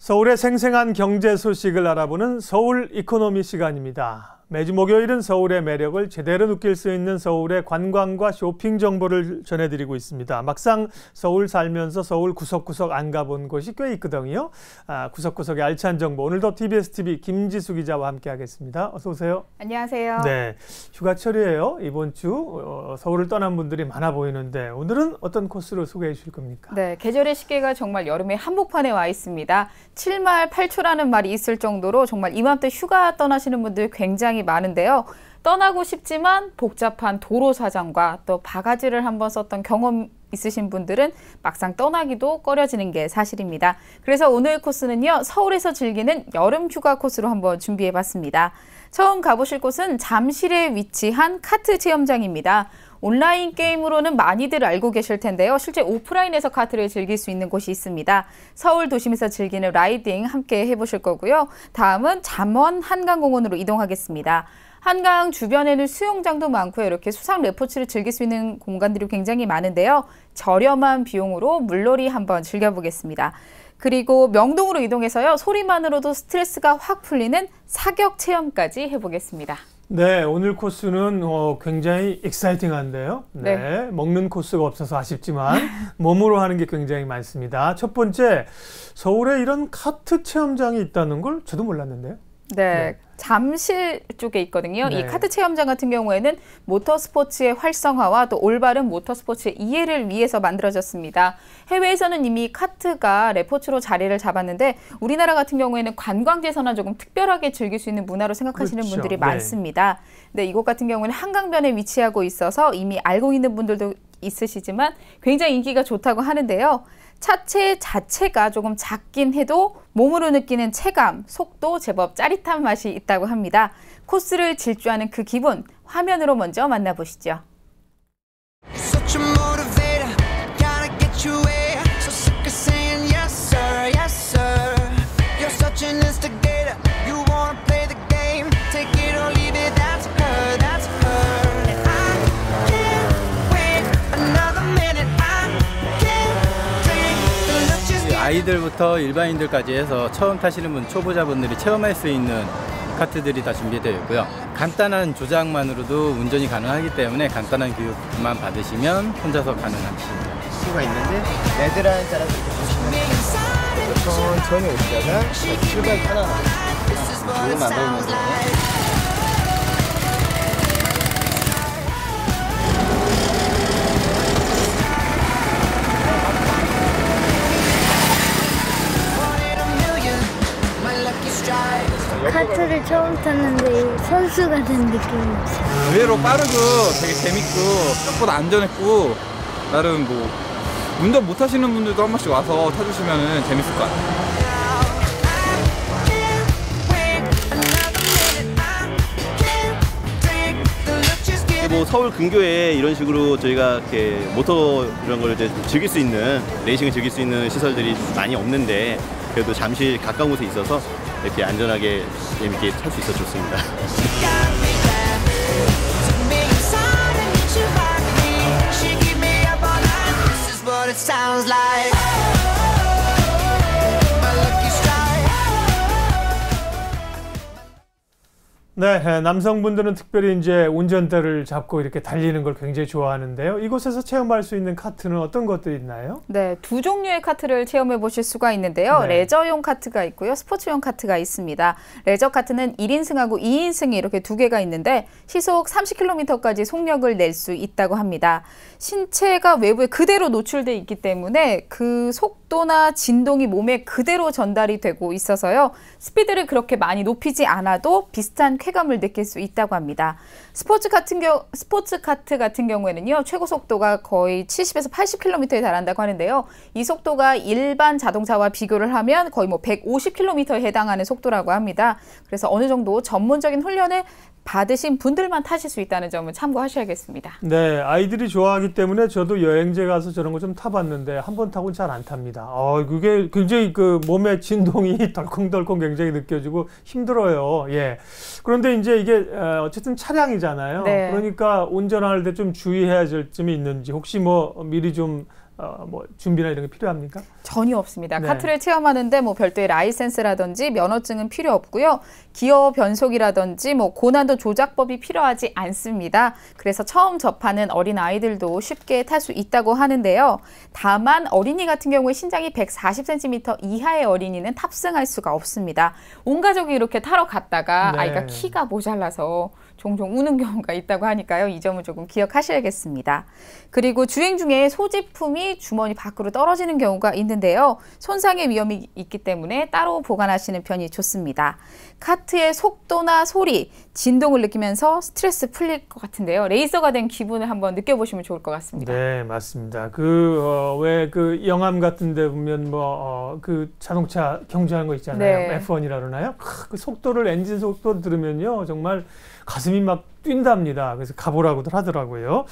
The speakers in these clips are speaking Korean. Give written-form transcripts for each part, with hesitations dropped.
서울의 생생한 경제 소식을 알아보는 서울 이코노미 시간입니다. 매주 목요일은 서울의 매력을 제대로 느낄 수 있는 서울의 관광과 쇼핑 정보를 전해드리고 있습니다. 막상 서울 살면서 서울 구석구석 안 가본 곳이 꽤 있거든요. 구석구석의 알찬 정보, 오늘도 TBS-TV 김지수 기자와 함께하겠습니다. 어서 오세요. 안녕하세요. 네, 휴가철이에요. 이번 주 서울을 떠난 분들이 많아 보이는데 오늘은 어떤 코스로 소개해 주실 겁니까? 네, 계절의 시계가 정말 여름의 한복판에 와 있습니다. 7말 8초라는 말이 있을 정도로 정말 이맘때 휴가 떠나시는 분들 굉장히 많은데요. 떠나고 싶지만 복잡한 도로 사정과 또 바가지를 한번 썼던 경험 있으신 분들은 막상 떠나기도 꺼려지는 게 사실입니다. 그래서 오늘 코스는요, 서울에서 즐기는 여름 휴가 코스로 한번 준비해봤습니다. 처음 가보실 곳은 잠실에 위치한 카트 체험장입니다. 온라인 게임으로는 많이들 알고 계실 텐데요. 실제 오프라인에서 카트를 즐길 수 있는 곳이 있습니다. 서울 도심에서 즐기는 라이딩 함께 해보실 거고요. 다음은 잠원 한강공원으로 이동하겠습니다. 한강 주변에는 수영장도 많고요. 이렇게 수상 레포츠를 즐길 수 있는 공간들이 굉장히 많은데요. 저렴한 비용으로 물놀이 한번 즐겨보겠습니다. 그리고 명동으로 이동해서요. 소리만으로도 스트레스가 확 풀리는 사격 체험까지 해보겠습니다. 네, 오늘 코스는 굉장히 익사이팅한데요. 네, 먹는 코스가 없어서 아쉽지만 몸으로 하는 게 굉장히 많습니다. 첫 번째, 서울에 이런 카트 체험장이 있다는 걸 저도 몰랐는데요. 네. 잠실 쪽에 있거든요. 네. 이 카트 체험장 같은 경우에는 모터스포츠의 활성화와 또 올바른 모터스포츠의 이해를 위해서 만들어졌습니다. 해외에서는 이미 카트가 레포츠로 자리를 잡았는데 우리나라 같은 경우에는 관광지에서나 조금 특별하게 즐길 수 있는 문화로 생각하시는 그렇죠. 분들이 네. 많습니다. 네, 이곳 같은 경우에는 한강변에 위치하고 있어서 이미 알고 있는 분들도 있으시지만 굉장히 인기가 좋다고 하는데요. 차체 자체가 조금 작긴 해도 몸으로 느끼는 체감, 속도 제법 짜릿한 맛이 있다고 합니다. 코스를 질주하는 그 기분, 화면으로 먼저 만나보시죠. 아이들부터 일반인들까지 해서 처음 타시는 분, 초보자분들이 체험할 수 있는 카트들이 다 준비되어 있고요. 간단한 조작만으로도 운전이 가능하기 때문에 간단한 교육만 받으시면 혼자서 가능하십니다. 수가 있는데 레드라인 따라서 이렇게 보시면 천천히 오시다가 출발 편안하게 조금 만들어주세요. 카트를 처음 탔는데 선수 같은 느낌이었어요. 의외로 빠르고 되게 재밌고 생각보다 안전했고 나름 뭐 운전 못 하시는 분들도 한 번씩 와서 타주시면 재밌을 것 같아요. 뭐 서울 근교에 이런 식으로 저희가 이렇게 모터 이런 걸 이제 즐길 수 있는 레이싱을 즐길 수 있는 시설들이 많이 없는데 그래도 잠시 가까운 곳에 있어서 이렇게 안전하게 재밌게 탈 수 있어서 좋습니다. 네, 남성분들은 특별히 이제 운전대를 잡고 이렇게 달리는 걸 굉장히 좋아하는데요. 이곳에서 체험할 수 있는 카트는 어떤 것들이 있나요? 네, 두 종류의 카트를 체험해 보실 수가 있는데요. 네. 레저용 카트가 있고요. 스포츠용 카트가 있습니다. 레저 카트는 1인승하고 2인승이 이렇게 두 개가 있는데 시속 30km까지 속력을 낼 수 있다고 합니다. 신체가 외부에 그대로 노출돼 있기 때문에 그 속도나 진동이 몸에 그대로 전달이 되고 있어서요. 스피드를 그렇게 많이 높이지 않아도 비슷한 쾌감을 느낄 수 있다고 합니다. 스포츠 카트 같은 경우에는요, 최고 속도가 거의 70에서 80km에 달한다고 하는데요. 이 속도가 일반 자동차와 비교를 하면 거의 뭐 150km에 해당하는 속도라고 합니다. 그래서 어느 정도 전문적인 훈련을 받으신 분들만 타실 수 있다는 점을 참고하셔야겠습니다. 네, 아이들이 좋아하기 때문에 저도 여행지 가서 저런 거 좀 타봤는데 한 번 타고는 잘 안 탑니다. 그게 굉장히 그 몸의 진동이 덜컹덜컹 굉장히 느껴지고 힘들어요. 예. 그런데 이제 이게 어쨌든 차량이잖아요. 네. 그러니까 운전할 때 좀 주의해야 될 점이 있는지 혹시 뭐 미리 좀 뭐 준비나 이런 게 필요합니까? 전혀 없습니다. 네. 카트를 체험하는데 뭐 별도의 라이센스라든지 면허증은 필요 없고요. 기어 변속이라든지 뭐 고난도 조작법이 필요하지 않습니다. 그래서 처음 접하는 어린 아이들도 쉽게 탈 수 있다고 하는데요. 다만 어린이 같은 경우에 신장이 140cm 이하의 어린이는 탑승할 수가 없습니다. 온 가족이 이렇게 타러 갔다가 네. 아이가 키가 모자라서 종종 우는 경우가 있다고 하니까요. 이 점을 조금 기억하셔야겠습니다. 그리고 주행 중에 소지품이 주머니 밖으로 떨어지는 경우가 있는데요. 손상의 위험이 있기 때문에 따로 보관하시는 편이 좋습니다. 카트의 속도나 소리, 진동을 느끼면서 스트레스 풀릴 것 같은데요. 레이서가 된 기분을 한번 느껴보시면 좋을 것 같습니다. 네, 맞습니다. 왜 그 영암 같은 데 보면 그 자동차 경주하는 거 있잖아요. 네. F1이라 그러나요? 그 속도를 엔진 속도를 들으면요. 정말 가슴이 막 뛴답니다. 그래서 가보라고들 하더라고요.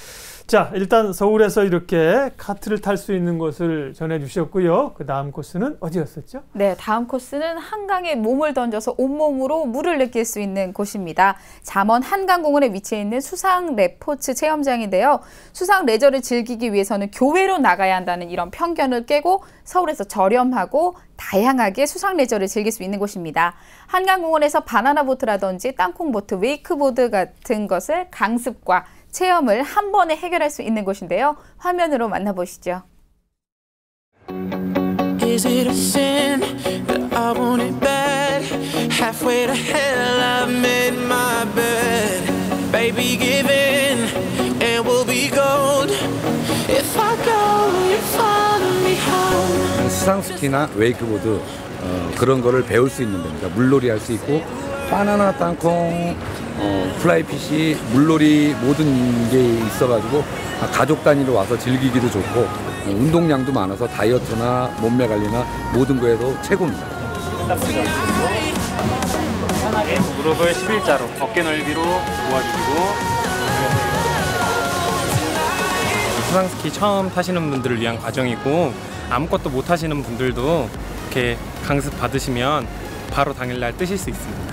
자, 일단 서울에서 이렇게 카트를 탈 수 있는 곳을 전해주셨고요. 그 다음 코스는 어디였었죠? 네, 다음 코스는 한강에 몸을 던져서 온몸으로 물을 느낄 수 있는 곳입니다. 잠원 한강공원에 위치해 있는 수상 레포츠 체험장인데요. 수상 레저를 즐기기 위해서는 교외로 나가야 한다는 이런 편견을 깨고 서울에서 저렴하고 다양하게 수상 레저를 즐길 수 있는 곳입니다. 한강공원에서 바나나 보트라든지 땅콩 보트, 웨이크보드 같은 것을 강습과 체험을 한 번에 해결할 수 있는 곳인데요. 화면으로 만나보시죠. Is it a sin that I want it bad? Halfway to hell I've made my bed. Baby give in and we'll be gold. If I go will you follow me home? 수상스키나 웨이크보드 그런 거를 배울 수 있는 데입니다. 물놀이 할 수 있고 바나나, 땅콩, 플라이피시, 물놀이 모든 게 있어가지고 가족 단위로 와서 즐기기도 좋고 운동량도 많아서 다이어트나 몸매 관리나 모든 거에도 최고입니다. 편하게 무릎을 11자로 어깨 넓이로 모아주시고 수상스키 처음 타시는 분들을 위한 과정이고 아무것도 못 하시는 분들도 이렇게 강습 받으시면 바로 당일날 뜨실 수 있습니다.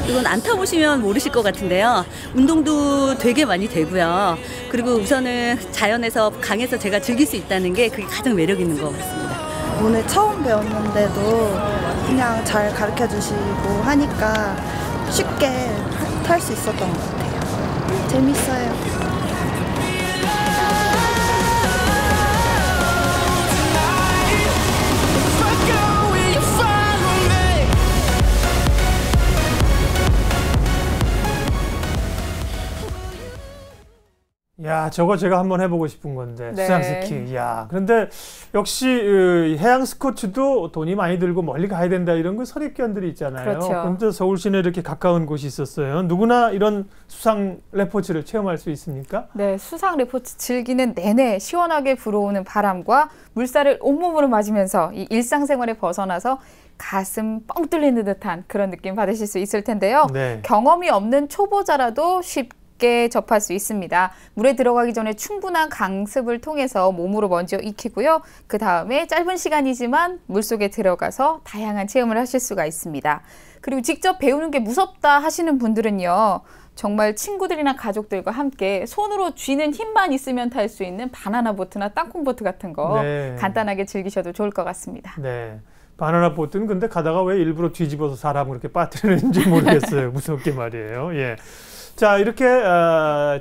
이건 안 타보시면 모르실 것 같은데요. 운동도 되게 많이 되고요. 그리고 우선은 자연에서 강에서 제가 즐길 수 있다는 게 그게 가장 매력 있는 것 같습니다. 오늘 처음 배웠는데도 그냥 잘 가르쳐 주시고 하니까 쉽게 탈 수 있었던 것 같아요. 재밌어요. 야, 저거 제가 한번 해보고 싶은 건데 네. 수상스키. 야, 그런데 역시 해양 스포츠도 돈이 많이 들고 멀리 가야 된다 이런 그 선입견들이 있잖아요. 그렇죠. 그런데 서울 시내 이렇게 가까운 곳이 있었어요. 누구나 이런 수상 레포츠를 체험할 수 있습니까? 네, 수상 레포츠 즐기는 내내 시원하게 불어오는 바람과 물살을 온몸으로 맞으면서 이 일상생활에 벗어나서 가슴 뻥 뚫리는 듯한 그런 느낌 받으실 수 있을 텐데요. 네. 경험이 없는 초보자라도 쉽게 접할 수 있습니다. 물에 들어가기 전에 충분한 강습을 통해서 몸으로 먼저 익히고요. 그 다음에 짧은 시간이지만 물속에 들어가서 다양한 체험을 하실 수가 있습니다. 그리고 직접 배우는 게 무섭다 하시는 분들은요. 정말 친구들이나 가족들과 함께 손으로 쥐는 힘만 있으면 탈 수 있는 바나나 보트나 땅콩 보트 같은 거 네. 간단하게 즐기셔도 좋을 것 같습니다. 네. 바나나 보트는 근데 가다가 왜 일부러 뒤집어서 사람을 이렇게 빠뜨리는지 모르겠어요. 무섭게 말이에요. 예. 자, 이렇게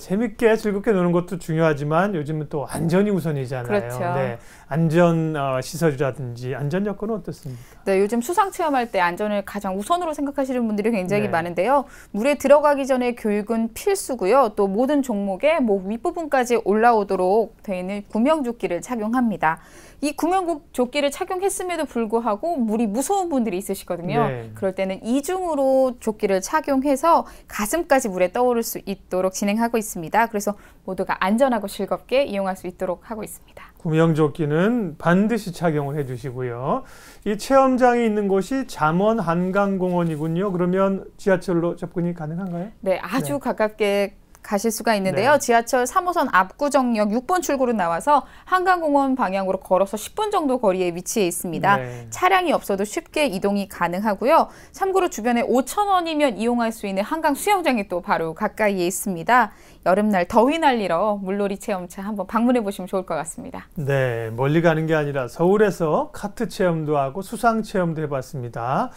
재밌게 즐겁게 노는 것도 중요하지만 요즘은 또 안전이 우선이잖아요. 그렇죠. 네. 안전 시설이라든지 안전 여건은 어떻습니까? 네, 요즘 수상 체험할 때 안전을 가장 우선으로 생각하시는 분들이 굉장히 네. 많은데요. 물에 들어가기 전에 교육은 필수고요. 또 모든 종목에 목 윗부분까지 올라오도록 되어 있는 구명조끼를 착용합니다. 이 구명조끼를 착용했음에도 불구하고 하고 물이 무서운 분들이 있으시거든요. 네. 그럴 때는 이중으로 조끼를 착용해서 가슴까지 물에 떠오를 수 있도록 진행하고 있습니다. 그래서 모두가 안전하고 즐겁게 이용할 수 있도록 하고 있습니다. 구명조끼는 반드시 착용을 해주시고요. 이 체험장이 있는 곳이 잠원 한강공원이군요. 그러면 지하철로 접근이 가능한가요? 네, 아주 네. 가깝게 가실 수가 있는데요. 네. 지하철 3호선 압구정역 6번 출구로 나와서 한강공원 방향으로 걸어서 10분 정도 거리에 위치해 있습니다. 네. 차량이 없어도 쉽게 이동이 가능하고요. 참고로 주변에 5,000원이면 이용할 수 있는 한강 수영장이 또 바로 가까이에 있습니다. 여름날 더위 날리러 물놀이 체험차 한번 방문해 보시면 좋을 것 같습니다. 네, 멀리 가는 게 아니라 서울에서 카트 체험도 하고 수상 체험도 해봤습니다.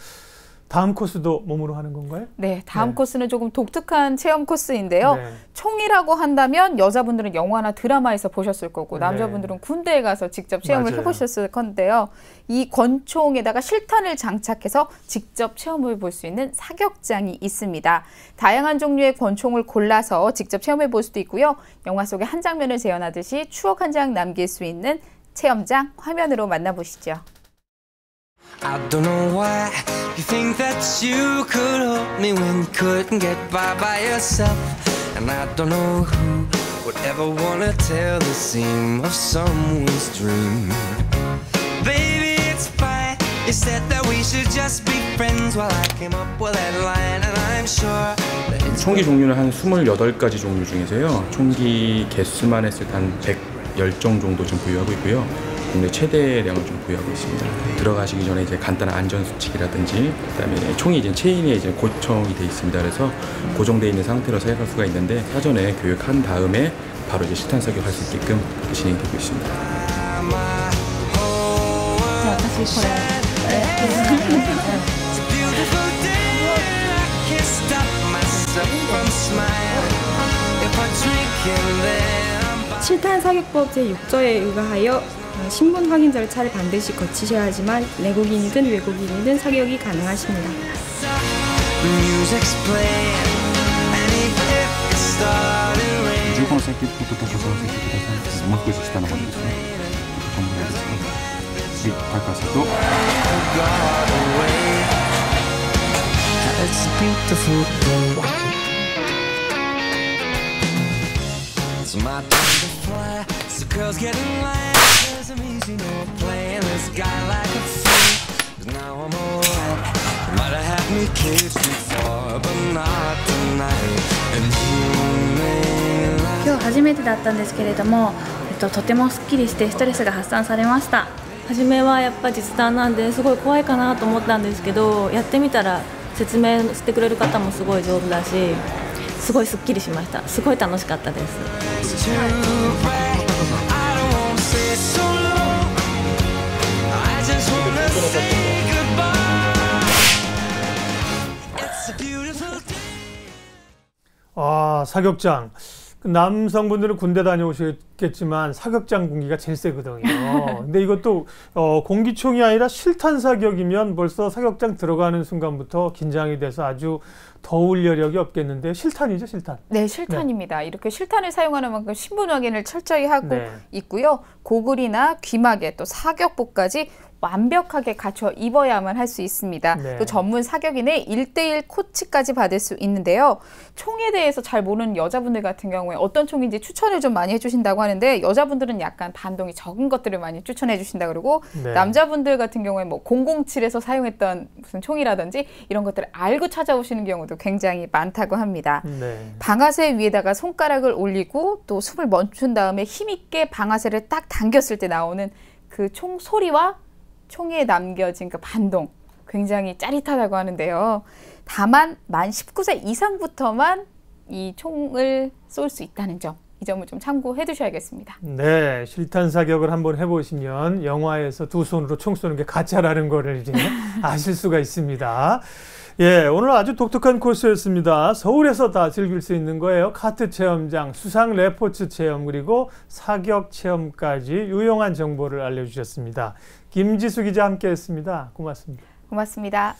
다음 코스도 몸으로 하는 건가요? 네, 다음 네. 코스는 조금 독특한 체험 코스인데요. 네. 총이라고 한다면 여자분들은 영화나 드라마에서 보셨을 거고 네. 남자분들은 군대에 가서 직접 체험을 맞아요. 해보셨을 건데요. 이 권총에다가 실탄을 장착해서 직접 체험해 볼 수 있는 사격장이 있습니다. 다양한 종류의 권총을 골라서 직접 체험해 볼 수도 있고요. 영화 속의 한 장면을 재현하듯이 추억 한 장 남길 수 있는 체험장 화면으로 만나보시죠. I don't know why you think that you could hold me when you couldn't get by yourself. And I don't know who would ever wanna tell the seam of someone's dream. Baby, it's fine. You said that we should just be friends while I came up with that line. And I'm sure that it's 총기 종류는 한 28가지 종류 중에서요. 총기 개수만 했을 때 한 110정 정도 좀 보유하고 있고요. 국내 최대량을 좀 보유하고 있습니다. 들어가시기 전에 이제 간단한 안전수칙이라든지, 그다음에 총이 이제 체인에 이제 고정이 돼 있습니다. 그래서 고정돼 있는 상태로 사격할 수가 있는데 사전에 교육한 다음에 바로 이제 실탄 사격할 수 있게끔 진행되고 있습니다. 실탄 사격법 제6조에 의거하여 신분 확인 절차를 반드시 거치셔야 하지만 내국인이든 외국인이든 사격이 가능하십니다. 15の先と高さを設定ください。もう少し下の方にですね。このぐらいですね。はい、高さと。It's my turn to fly. So girls get in line. There's some easy no playing this guy like a fool. 'Cause now I'm alright. Might have had me kissed before, but not tonight. And you may lie. 今日初めてだったんですけれども、とてもすっきりしてストレスが発散されました。初めはやっぱ実弾なんですごい怖いかなと思ったんですけど、やってみたら説明してくれる方もすごい上手だし、すごいすっきりしました。すごい楽しかったです。아, 사격장. 남성분들은 군대 다녀오셨겠지만 사격장 공기가 제일 세거든요. 근데 이것도 공기총이 아니라 실탄 사격이면 벌써 사격장 들어가는 순간부터 긴장이 돼서 아주 더울 여력이 없겠는데 실탄이죠, 실탄? 네, 실탄입니다. 네. 이렇게 실탄을 사용하는 만큼 신분 확인을 철저히 하고 네. 있고요. 고글이나 귀마개 또 사격복까지 완벽하게 갖춰 입어야만 할 수 있습니다. 네. 또 전문 사격인의 1:1 코치까지 받을 수 있는데요. 총에 대해서 잘 모르는 여자분들 같은 경우에 어떤 총인지 추천을 좀 많이 해주신다고 하는데 여자분들은 약간 반동이 적은 것들을 많이 추천해 주신다 그러고 네. 남자분들 같은 경우에 뭐 007에서 사용했던 무슨 총이라든지 이런 것들을 알고 찾아오시는 경우도 굉장히 많다고 합니다. 네. 방아쇠 위에다가 손가락을 올리고 또 숨을 멈춘 다음에 힘있게 방아쇠를 딱 당겼을 때 나오는 그 총 소리와 총에 남겨진 그 반동 굉장히 짜릿하다고 하는데요. 다만 만 19세 이상부터만 이 총을 쏠 수 있다는 점, 이 점을 좀 참고해 두셔야겠습니다. 네, 실탄 사격을 한번 해보시면 영화에서 두 손으로 총 쏘는 게 가짜라는 거를 이제 아실 수가 있습니다. 예, 오늘 아주 독특한 코스였습니다. 서울에서 다 즐길 수 있는 거예요. 카트 체험장, 수상 레포츠 체험, 그리고 사격 체험까지 유용한 정보를 알려주셨습니다. 김지수 기자 함께했습니다. 고맙습니다. 고맙습니다.